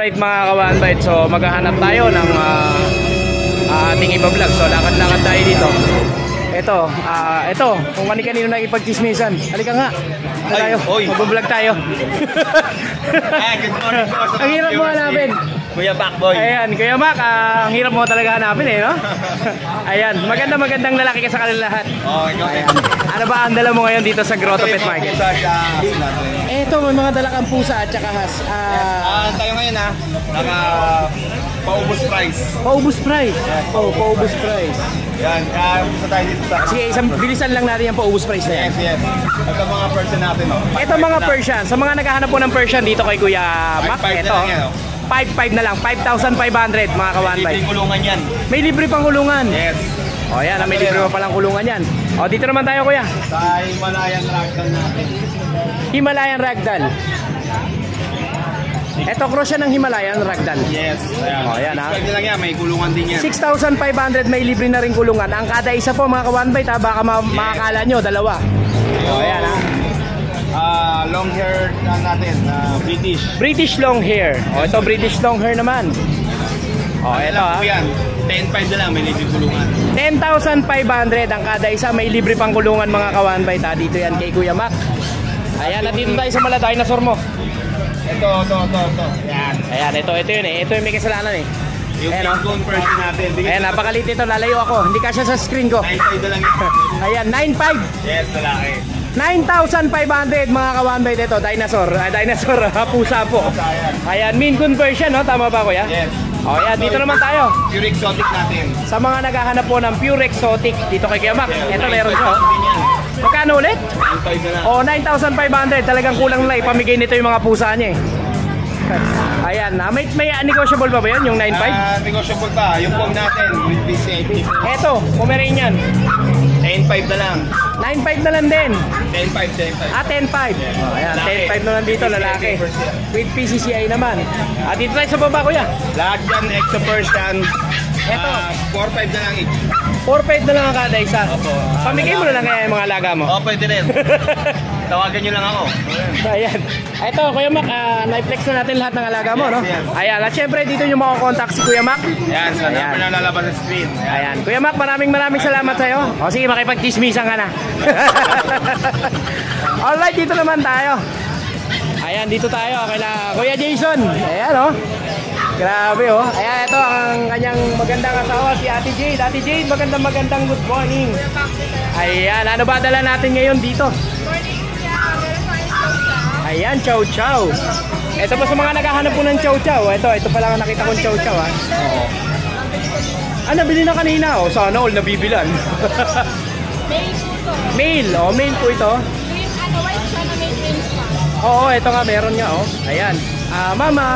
Alright mga ka-One Bite, so maghahanap tayo ng ating iba-vlog. So lakad-lakad tayo dito. Ito, kung kanino nakipagchismisan. Halika nga. Tayo, mag-vlog tayo. Ang hirap mo hanapin. Kuya Mac boy. Ayan, Kuya Mac, ang hirap mo talaga hanapin no? Ayan, magandang lalaki ka sa kanila lahat. Ayan. Ano ba ang dala mo ngayon dito sa Grotto Pet Market? Eto, may mga dala kang pusa at saka has. Tayo ngayon naka paubos price. Paubos price? Paubos price. Yan, gusto tayo dito sa... Sige, bilisan lang natin yung paubos price na yan. Yes. Ito mga Persian natin Ito mga Persian, sa mga naghahanap po ng Persian dito kay Kuya Mac, ito. 5.5 na lang, 5,500 mga ka-One Bite. May libreng kulungan yan. May libre pang kulungan. Yes. O yan, may libre pa palang kulungan yan. O dito naman tayo Kuya. Sa Himalayan Ragdoll natin. Himalayan Ragdoll. Ito cross siya ng Himalayan Ragdoll. Yes. Ayan. O yan Pwede lang yan, may kulungan din yan. 6,500 may libre na rin kulungan. Ang kada isa po mga ka-One Bite baka makakala nyo, dalawa. O yan long hair natin, British. British long hair. O ito British long hair naman. O ito Yan, 10,500 na lang, may libre kulungan. 10,500 ang kada isa, may libre pang kulungan mga ka-One Bite dito yan kay Kuya Mac. Ayan, at dito tayo sa mala dinosaur mo. Ito. Yan. Ayan, ito yun Ito yung may kasalanan Yung Big version natin. Ayan, napakalit ito, lalayo ako. Hindi kasya sa screen ko. 9,500 na lang ito. Ayan, 9,500. Yes, lalaki. 9,500 mga ka-One Bite ito, dinosaur, pusa po. Ayan, mean conversion, no? Tama ba Kuya? Yes. O yan, dito naman tayo. Pure exotic natin. Sa mga naghahanap po ng pure exotic, dito kay Kuya Mac. Ito meron siya. Magkano ulit? 9,500 na lang. O, 9,500. Talagang kulang lang ipamigay nito yung mga pusa niya Ayan, may negotiable ba yun, yung 9,500? Negotiable pa. Yung phone natin, with PCIP. Eto, Pomeranian. 10,500 na lang. 9,500 na lang din. 10,500. 10,500. Ayan, 10,500 na lang dito, lalaki. With PCCI naman. Dito tayo sa baba, Kuya. Lahat yan, Exo Persian. Eto. 4,500 na lang each. 4,500 na lang ang kada isa. Opo. Pamigay mo na lang kaya yung mga alaga mo. Pwede rin. Tawagan nyo lang ako. Ayan. Ito, Kuya Mac, na-flex na natin lahat ng alaga mo, no? Yes. Ayan, at syempre dito nyo makakontakt si Kuya Mac. Ayan, sa number na lalabas sa screen. Ayan. Kuya Mac, maraming salamat sa'yo. O sige, makipag-chismisan ka na. Alright, dito naman tayo. Ayan, dito tayo. Kaila Kuya Jason. Ayan, grabe, Ayan, ito ang kanyang magandang asawa, si Ate Jade. Ate Jade, magandang good morning. Ayan, ano ba dala natin ngayon dito? Ayan, chow chow. Ito pa sa mga naghahanap po ng chow chow. Ito pa lang nakita kong chow chow Oo. Nabili na kanina sana all nabibilan. Mail po. Mail po ito. White siya na may twins pa. Oo, ito nga meron nga Ayan. Mama,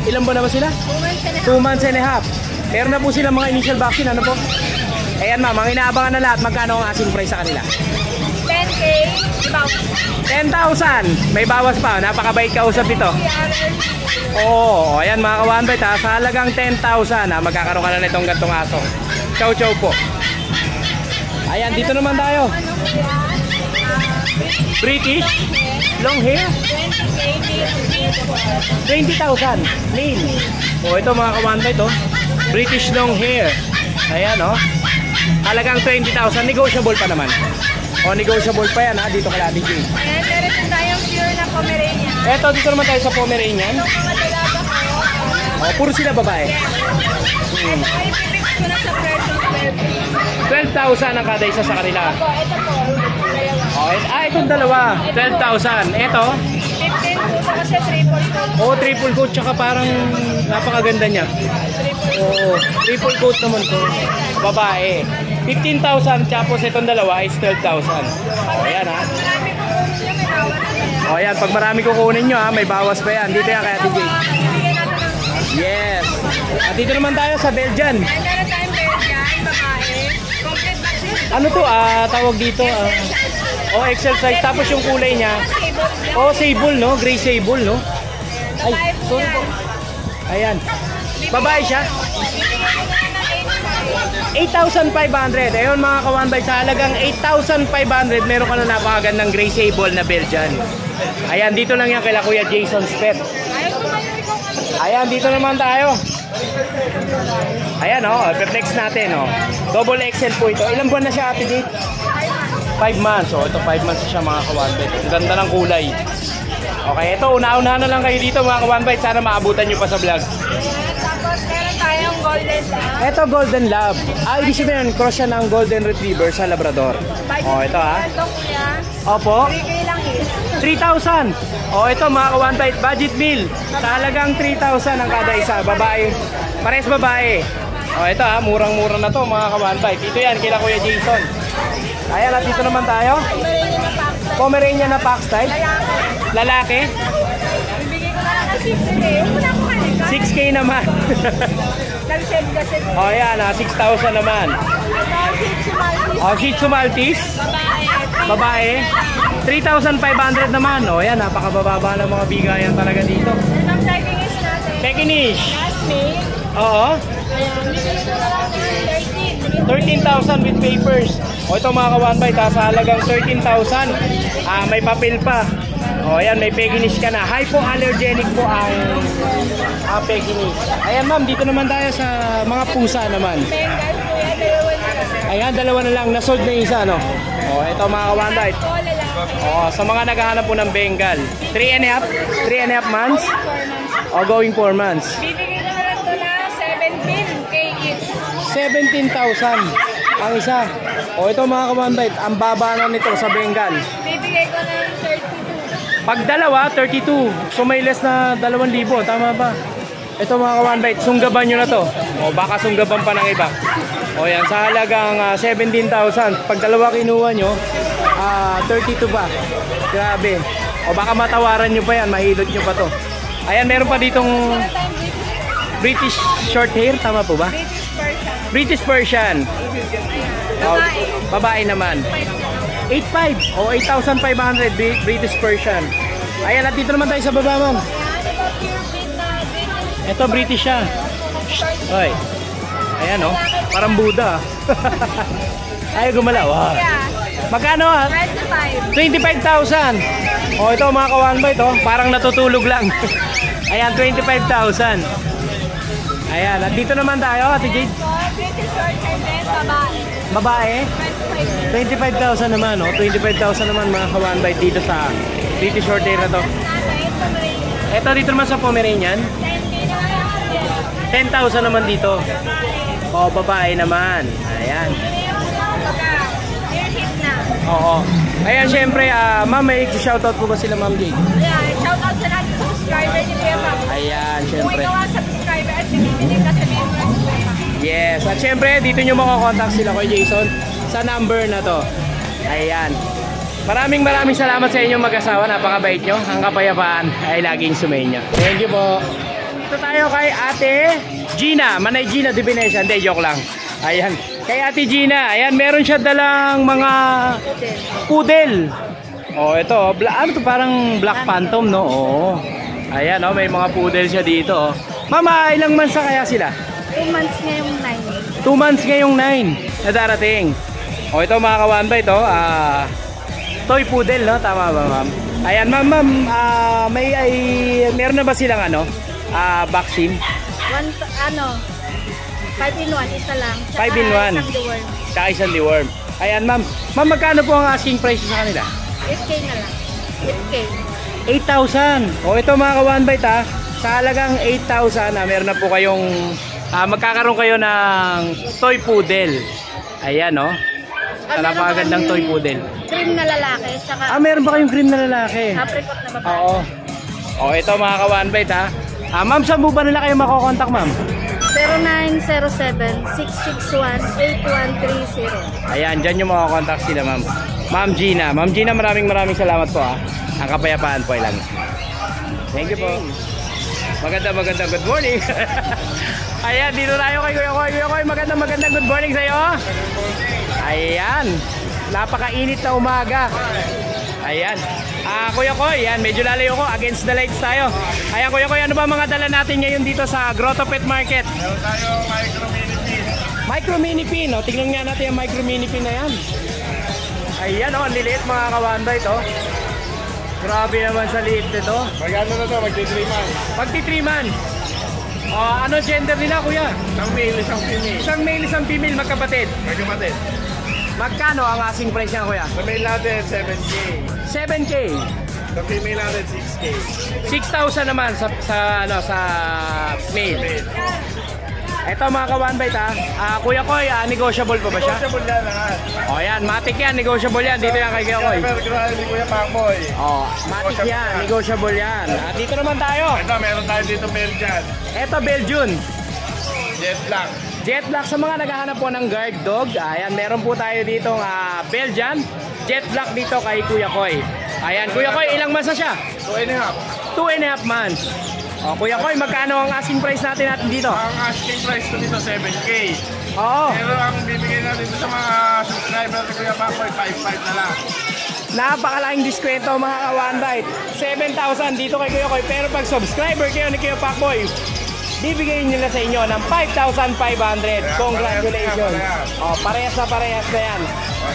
ilan ba naman sila? 2 months and a half. Meron na po sila mga initial vaccine, ano po? Ayan ma'am, ang inaabangan na lahat, magkano ang asking price sa kanila? 10K, 10,000. May bawas pa, napakabait kausap ito. Oo, ayan mga ka-One Bite sa halagang 10,000 magkakaroon ka na nitong gantong aso. Chow chow po. Ayan, dito naman tayo. British long hair 20,000 main. Ito mga ka-One Bite British long hair. Ayan halagang 20,000, negotiable pa naman. Negotiable pa yan dito kay Ate Jade. Ayan, meron din tayong pure na Pomeranian. Eto, dito naman tayo sa Pomeranian. Yung mga dalaga ko. Puro sila babae. Ito ay pipix ko na sa Persian 12,000 ang kada isa sa kanila. Ito po. Itong dalawa. 12,000. Ito? 15 po ito kasi triple coat. Triple coat, tsaka parang napakaganda niya. Triple coat naman to. Babae. 15,000, tapos itong dalawa is 12,000. Ayan Marami po yung may bawas. Ayan, pag marami kukunin nyo may bawas pa yan. Dito yan kay Ate Jade. Yes. At dito naman tayo sa Belgian. Meron tayong Belgian, babae. Complete vaccine. Ano to? Tawag dito. XL size. Tapos yung kulay niya. Sable, no? Gray sable, no? Ay, sorry po. Ayan. Babae siya. 8,500. Ayun mga ka-One Bite, sa halagang 8,500 meron ka na napakagandang gray sable na Belgian. Ayan, dito lang yan kay Kuya Jason's Pet. Ayan, dito naman tayo. Ayan, flex natin, Double XL po ito. Ilang buwan na siya, Ate Jade? 5 months. Ito 5 months na siya, mga ka-1bite. Ang ganda ng kulay. Okay, ito, una-una na lang kayo dito, mga ka-1bite. Sana maabutan nyo pa sa vlog. Tapos meron tayong golden lab. Ito, Golden Lab. Ibig sabihin, cross siya ng Golden Retriever sa Labrador. Ito, Ito kuya. Opo. 3K lang eh. 3,000. Ito, mga ka-1bite, budget meal. Talagang 3,000 ang kada isa. Babae. Pares babae. Ito, murang-mura na to, mga ka-1bite. Ito yan, kila Kuya Jason. Ayan, at dito naman tayo. Pomeranian na Fox type. Lalaki. Bibigay ko na lang ng 6K. Wala ko kanina. 6K naman. Nag-send kasi. Ayan, 6,000 naman. Ito, Shih Shih Tzu Maltese. Tzu Maltese. Babae. Babae. 3,500 naman. Ayan, napakabababa ng mga bigayan talaga dito. Itong Pekingese natin. Pekinish. Jasmine. Oo. Ayan, bibigay ko na lang ng 13,000 with papers. Ito, mga ka-1bite, sa halagang 13,000. May papel pa. Ayan, may Pekinish ka na. Hypoallergenic po ang Pekinish. Ayan, ma'am, dito naman tayo sa mga pusa naman. Bengal kuya. Dalawa na lang. Ayan, dalawa na lang. Nasold na isa, no? Ito, mga ka-1bite. Ito, lalaki. Sa mga naghahanap po ng Bengal. 3 and a half months. 4 months. Going 4 months. Bibigay ko na lang ito na 17K each. 17,000 ang isa. Ito, mga ka-1bite, ang baba na nito sa Bengal. Bibigay ko na ng 32. Pag dalawa, 32. So may less na 2,000. Tama ba? Ito, mga ka-1bite, sunggaban nyo na to. Baka sunggaban pa ng iba. Yan, sa halagang 17,000. Pag dalawa kinuha nyo, 32 pa. Grabe. Baka matawaran nyo pa yan. Mahilot nyo pa to. Ayan, meron pa ditong Meron tayong British short hair. Tama po ba? British Persian. British Persian. Babae. Babae naman. 8,500 o 8,500 British Persian. Ayan, at dito naman tayo sa baba, ma'am. Ayan, ito pure breed na British. Ito, British siya. Oy. Ayan, parang Buddha. Ayaw gumalaw. Yeah. Magkano? 25. 25,000. Ito, mga ka-1bite, parang natutulog lang. Ayan, 25,000. Ayan, at dito naman tayo, Ate Jade. So, British short hair din, babae. Babae. 25. 25,000 naman, 25,000 naman, mga ka-1bite dito sa British short hair na to. Natin, Pomeranian. Ito dito naman sa Pomeranian, 10K na lang. 10,000 naman dito. Babae naman. Ayan. Ear hit na. Oo. Ayan, syempre, ma'am, may shoutout po ba sila, Ma'am Jade? Ayan, shout out sa lahat ng subscriber ni Kuya Ma'am. Ayan, Kung syempre. ikaw ang subscriber at binibinig ka sa mga Yes, at syempre, dito nyo makakontakt sila kay Jason sa number na to. Ayan. Maraming salamat sa inyong mag-asawa. Napakabait nyo. Ang kapayapaan ay laging sumainyo. Thank you po. Dito tayo kay Ate Gina. Manay Gina de Venecia. Hindi, joke lang. Ayan. Kay Ate Gina. Ayan, meron siya dalang mga poodle. Ito. Ano to? Parang Black Phantom, no? Oo. Ayan, may mga poodle siya dito. Mama, ilang months na kaya sila? 2 months ngayong 9. 2 months ngayong 9 na darating. Ito, mga ka-1bite, toy poodle, no? Tama ba, ma'am? Ayan, ma'am, meron na ba silang vaccine? 5 in 1, isa lang. 5 in 1. Isang deworm. Tsaka isang deworm. Ayan, ma'am. Ma'am, magkano po ang asking price sa kanila? 8K na lang. 8K. 8,000. Ito, mga ka-1bite, sa halagang 8,000, meron na po kayong magkakaroon kayo ng toy poodle. Ayan, napakagandang toy poodle. Cream na lalaki. Saka Meron ba kayong cream na lalaki? apricot na babae. Oo. Ito, mga ka-1bite, ma'am, saan mo ba nila kayo makokontak, ma'am? 0907-661-8130. Ayan, dyan yung makakontakt sila, ma'am. Ma'am Gina. Ma'am Gina, maraming salamat po, Ang kapayapaan po ay lang. Thank you po. Maganda, good morning. Ayan, dito tayo kay Kuya Koy. Kuya Koy, maganda, good morning sa'yo. Ayan, napakainit na umaga. Ayan. Kuya Koy, yan, medyo lalayo ko. Against the lights tayo. Ayan, Kuya Koy, ano ba mga dala natin ngayon dito sa Grotto Pet Market? Meron tayo micro mini pin. Micro mini pin, tingnan nga natin yung micro mini pin na yan. Ayan, ang liliit, mga ka-1bite, Grabe naman sa liit nito. Magkano na to? Magti 3 months. Magti 3 months. Ano gender nila, kuya? Isang male, isang female. Isang male, isang female, magkapatid. Magkamatid. Magkano ang asking price niya, kuya? Sa male natin, 7K. 7K. Sa female natin, 6K. 6,000 naman sa male. Male. Ito mga ka-one bite Kuya Koy, negotiable pa ba siya? Negotiable yan lahat. Yan, matik yan, negotiable yan. Dito yan kay Kuya Koy. Pero grabe ni Kuya Pacboy. Matik yan, negotiable yan. At dito naman tayo. Ito, meron tayo dito Belgian. Ito, Belgian. Jet Black. Jet Black sa mga naghahanap po ng guard dog. Ayan, meron po tayo ditong Belgian. Jet Black dito kay Kuya Koy. Ayan, Kuya Koy, ilang months na siya? 2.5. 2.5 months. Kuya Koy, magkano ang asking price natin dito? Ang asking price ko dito, 7K. Oo. Pero ang bibigay natin dito sa mga subscriber ni Kuya Pacboy, 5.5 na lang. Napakalaking diskwento mga ka-one bite. 7,000 dito kay Kuya Koy. Pero pag subscriber kayo ni Kuya Pacboy, bibigay nila sa inyo ng 5,500. Congratulations. Parehas na yan.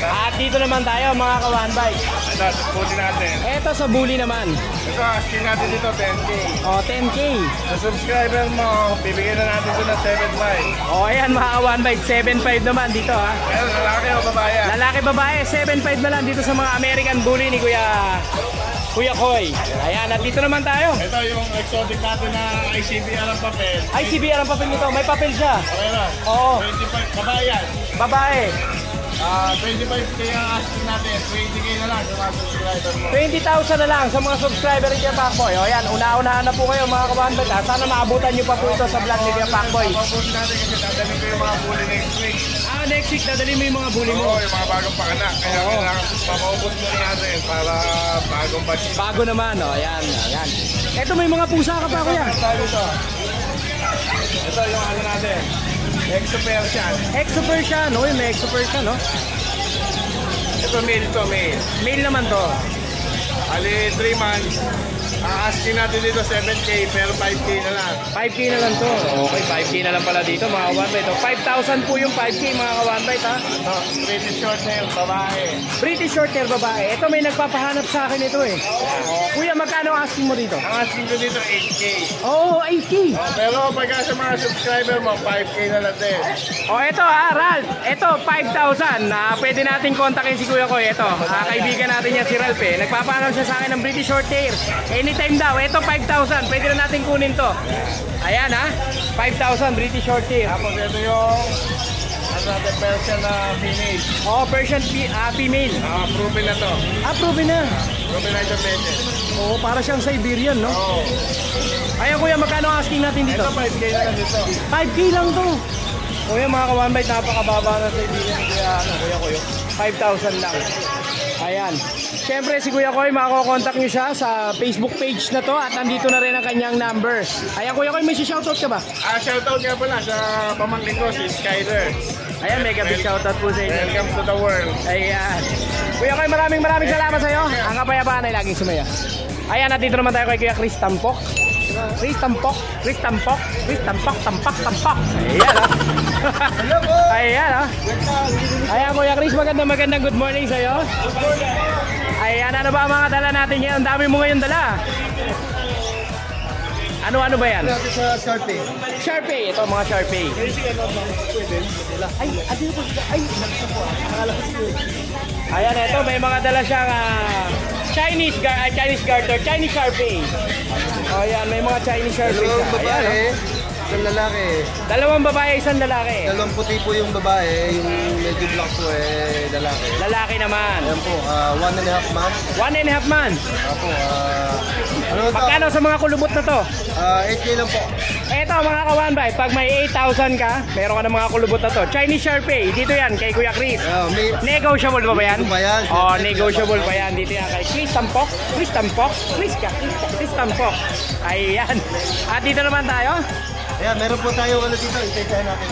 At dito naman tayo mga ka-one bite. Ito, puti natin. Eto sa bully naman. Ito, asking natin dito, 10K. 10K. Sa subscriber mo, bibigyan na natin ito ng 7.5. Ayan mga ka-one bite. 7,500 naman dito Pero lalaki o babae? Lalaki babae, 7,500 na lang dito sa mga American bully ni Kuya Koy. Ayan, at dito naman tayo. Ito yung exotic natin na ICBR ang papel. ICBR ang papel nito. May papel siya. Okay na. Oo. 25, babae yan. Babae. 25K ang asking natin. 20K na lang sa mga subscriber mo. 20,000 na lang sa mga subscriber ni Kuya Pacboy. Ayan, una-unahan na po kayo mga kabanbag. Sana maabutan nyo pa po ito sa vlog ni Kuya Pacboy. Papabuti natin kasi dadalhin ko yung mga bully next week. Next week, dadali mo yung mga bully mo. Oo, yung mga bagong panganak. Kaya kailangan papaubos mo natin para bagong batch. Bago naman, ayan. Ito may mga pusa ka pa, Kuya. Ito yung ano natin. Exo Persian. Exo Persian, may Exo Persian, Ito male to, male. Male naman to. Ali, 3 months. Ang asking natin dito 7K pero 5K na lang. 5K na lang to. Okay, 5K na lang pala dito mga ka-one bite. 5,000 po yung 5K mga ka-one bite Ito, British short hair, babae. British short hair babae. Ito may nagpapahanap sa akin ito Kuya, magkano ang asking mo dito? Ang asking ko dito 8K. 8K. Pero pagka sa mga subscriber mo, 5K na lang din. Ito Ralph. Ito, 5,000. Pwede natin kontakin si Kuya Koy. Ito, kaibigan natin yan si Ralph Nagpapahanap siya sa akin ng British short hair. Anytime daw. Ito, 5,000. Pwede na natin kunin to. Ayan 5,000 British short hair. Tapos ito yung another Persian na female. Persian female. Proven na to. Proven na. Proven na ito pwede. Para siyang Siberian, no? Oo. Ayan, Kuya, magkano ang asking natin dito? Ito 5K na lang dito. 5K lang to. Kuya, mga ka-one bite, napakababa na sa Siberian ni Kuya Koy. 5,000 lang. Ayan. Siyempre, si Kuya Koy, makakontakt nyo siya sa Facebook page na to at nandito na rin ang kanyang number. Ayan, Kuya Koy, may shoutout ka ba? Shoutout nga pala sa pamangkin ko, si Skyler. Ayan, mega big shoutout po sa inyo. Welcome to the world. Ayan. Kuya Koy, maraming salamat sa iyo. Ang kapayapaan ay laging sumaya. Ayan, at dito naman tayo kay Kuya Chris Tampok. Tampak. Ayan Ayan Kuya Chris, magandang good morning sa iyo. Ayan, ano ba ang mga dala natin ngayon? Ang dami mo ngayon dala. Ano ba yan? Sa Sharpie. Sharpie, ito mga Sharpie. Ayan, ito may mga dala siyang Chinese garter, Chinese Sharpie. Ayan, may mga Chinese Sharpie siya. Dalawang babae, isang lalaki. Dalawang babae, isang lalaki. Dalawang puti po yung babae, yung medyo black po lalaki. Lalaki naman. Ayan po, 1.5 months. 1.5 months. Apo, ano to? Magkano sa mga kulubot na to? 8K lang po. Eto mga ka-one bite, pag may 8,000 ka, meron ka ng mga kulubot na to. Chinese Sharpie, dito yan kay Kuya Chris. Negotiable ba yan? Ito ba yan? Negotiable pa yan. Dito yan kay Chris Tampok. Chris Tampok. Ayan. At dito naman tayo. Ayan, meron po tayo dito, itayin natin.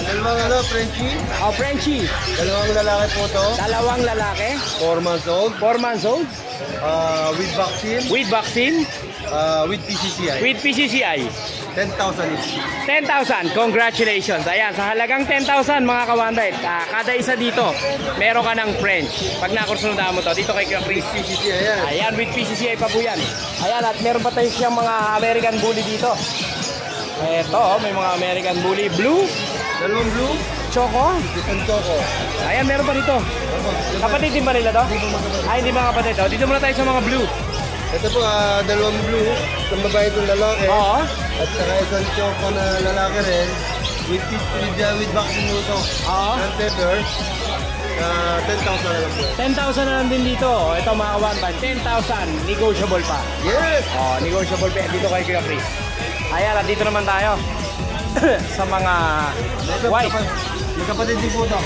Dalawang Frenchie. Frenchie. Dalawang lalaki po to. Dalawang lalaki. 4 months old. 4 months old. With vaccine. With vaccine. With PCCI. With PCCI. 10,000 each. 10,000. Congratulations. Ayan, sa halagang 10,000 mga kawanday. Kada isa dito, meron ka ng French. Pag nakursunodaan mo to, dito kay Kuya Chris. PCCI, ayan. Ayan, with PCCI pa po yan. Ayan, at meron pa tayo siyang mga American Bully dito. Eto, may mga American Bully Blue, Dalawang blue, Choco. isang choco. Ayan, meron pa dito. Kapatid din ba nila to? Ay, hindi mga kapatid. Dito muna tayo sa mga blue. Ito po, dalawang blue, isang babae itong lalaki. Oo. At saka isang choco na lalaki rin. With vaccine mo ito. Oo. And pepper. 10,000 na lang po. 10,000 na lang din dito. Ito mga kawan ba? 10,000. Negotiable pa. Yes! Oh, negotiable pa dito kay Kuya Chris. Ayan, at dito naman tayo sa mga white. Magkapatid din po ito.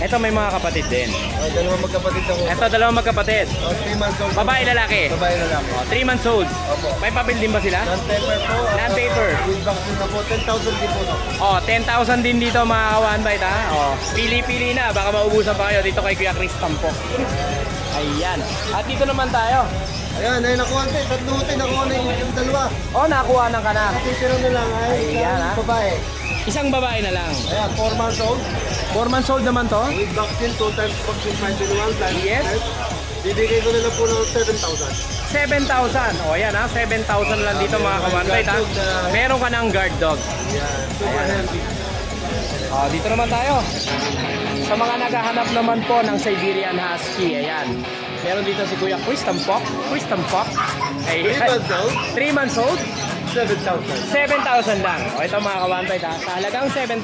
Ito may mga kapatid din. Dalawang magkapatid ako. Ito, dalawang magkapatid. 3 months old. Babae, lalaki. Babae na lang. 3 months old. Opo. May papel din ba sila? Non-paper po. Non-paper. With vaccine na po. 10,000 din po ito. Oh, 10,000 din dito mga kawan bite ha. Oh, pili-pili na. Baka maubusan pa kayo dito kay Kuya Chris Tampok. Ayan. At dito naman tayo. Ayan, ay nakuha natin. Tatlo natin. Nakuha na yung dalawa. Oh, nakuha ng ka na. Natitira na lang ay Ayan, isang babae. Isang babae na lang. Ayan, 4 months old. 4 months old naman to. With vaccine, 2 times vaccine, 5 in 1 time. Yes. Bibigay ko na lang po ng 7,000. 7,000. O yan ha, 7,000 lang dito mga kawanbay ha. Meron ka ng guard dog. Ayan, super Ayan. healthy. O, dito naman tayo. Sa mga naghahanap naman po ng Siberian Husky, ayan. Meron dito si Kuya Chris Tampok. Chris Tampok. 3 months old, 3 months old. 7,000. 7,000 lang. O ito mga kawanbay ha. Sa halagang 7,000.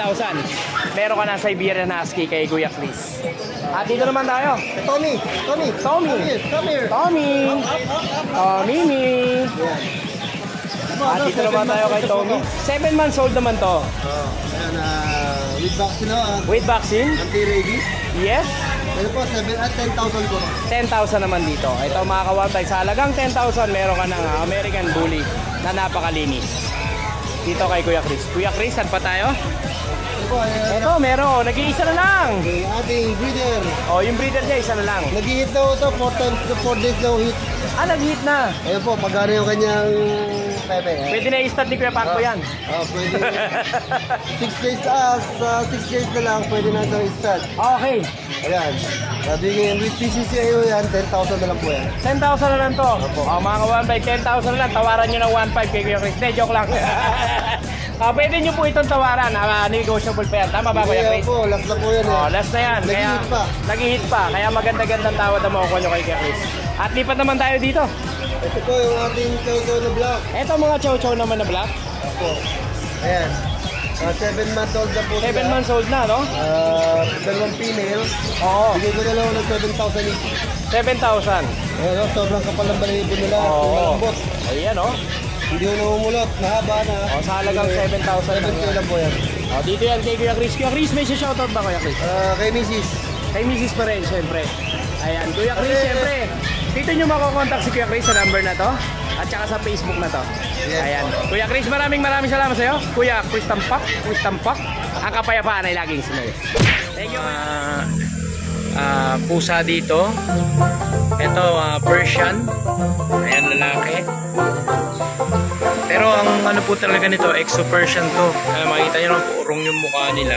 Meron ka ng Siberian Husky kay Kuya Chris. At dito naman tayo. Tommy. Tommy. Come here. Come here. Tommy. Tommy. At dito naman tayo kay Tommy. 7 months old naman to. Ayan, with vaccine na, With vaccine? anti-rabies. Yes. Ano po, 10,000 ko. 10,000 naman dito. Ito mga kawantay, sa halagang 10,000 meron ka ng American Bully na napakalinis. Dito kay Kuya Chris. Kuya Chris, saan pa tayo? Ano po, Ito, meron. Nag-iisa na lang. yung ating breeder. O, yung breeder niya, isa na lang. Nag-hit daw ito, 4 days daw hit. Ah, nag-hit na. Ayan po, pagkano yung kanyang pepe. Pwede na i-start ni Kuya Paco yan. Pwede. 6 days, 6 days na lang, pwede na ito i-start. Okay. Ayan. Sabi with PCCIO yan, 10,000 na lang po yan. 10,000 na lang to. O, mga kawantay, 10,000 na lang. Tawaran nyo ng 1,500 kay Kuya Chris. Hindi, joke lang. Pwede nyo po itong tawaran. Negotiable pa yan. Tama ba, Kuya Kaya Chris? po, last na po yan. Oh, last na yan. Nag-hit pa. Nag-hit pa. Kaya maganda-gandang tawad ang makukuha nyo kay Kuya Chris. At lipat naman tayo dito. Ito po yung ating choco na black. Ito mga chow-chow naman na black. Opo. Ayan. 7 months old na po 7 months old na, no? Dalawang female. Oo. Bigay ko na lang ng 7,000 each. 7,000. Ayan, sobrang kapal ng balahibo nila. Oo. Malambot. Ayan, oh. Hindi ko namumulot. Mahaba na. O, sa halagang 7,000 lang 7K yan. lang po yan. O, dito yan kay Kuya Chris. Kuya Chris, may shoutout ba, Kuya Chris? Kay Mrs. Kay Mrs. pa rin, syempre. Ayan, Kuya Chris, syempre. Dito nyo makukontakt si Kuya Chris sa number na to. At saka sa Facebook na to. Yes. Ayan. Kuya Chris, maraming salamat sa iyo. Kuya Chris Tampak. Chris Tampak. Ang kapayapaan ay laging sumayo. Thank you. Pusa dito. Ito, Persian. Ayan, lalaki. Pero ang ano po talaga nito, Exo Persian to. Makikita nyo, urong yung mukha nila.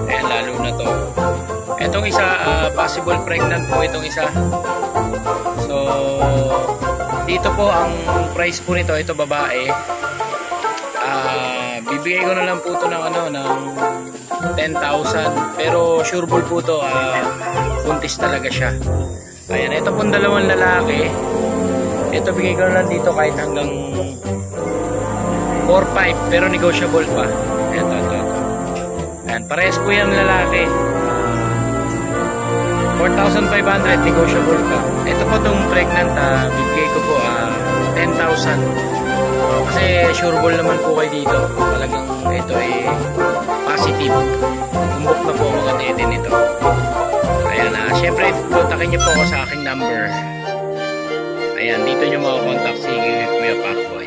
Ayan, lalo na to. Itong isa, possible pregnant po itong isa. So, dito po ang price po nito, ito babae. Bibigay ko na lang po ito ng ano, ng 10,000. Pero sure ball po ito, buntis talaga siya. Ayan, ito pong dalawang lalaki. Ito bigay ko na lang dito kahit hanggang 4-5 pero negotiable pa. Ito. Ayan, parehas po yung lalaki. 4,500 negotiable pa. Ito po itong pregnant, bibigay ko po 10,000. Kasi sure ball naman po kayo dito. Talagang ito ay positive. Tumbok na po mga tete nito. Ayan, syempre kontakin niyo po ako sa aking number. Ayan, dito niyo makakontakt si Kuya Pacboy.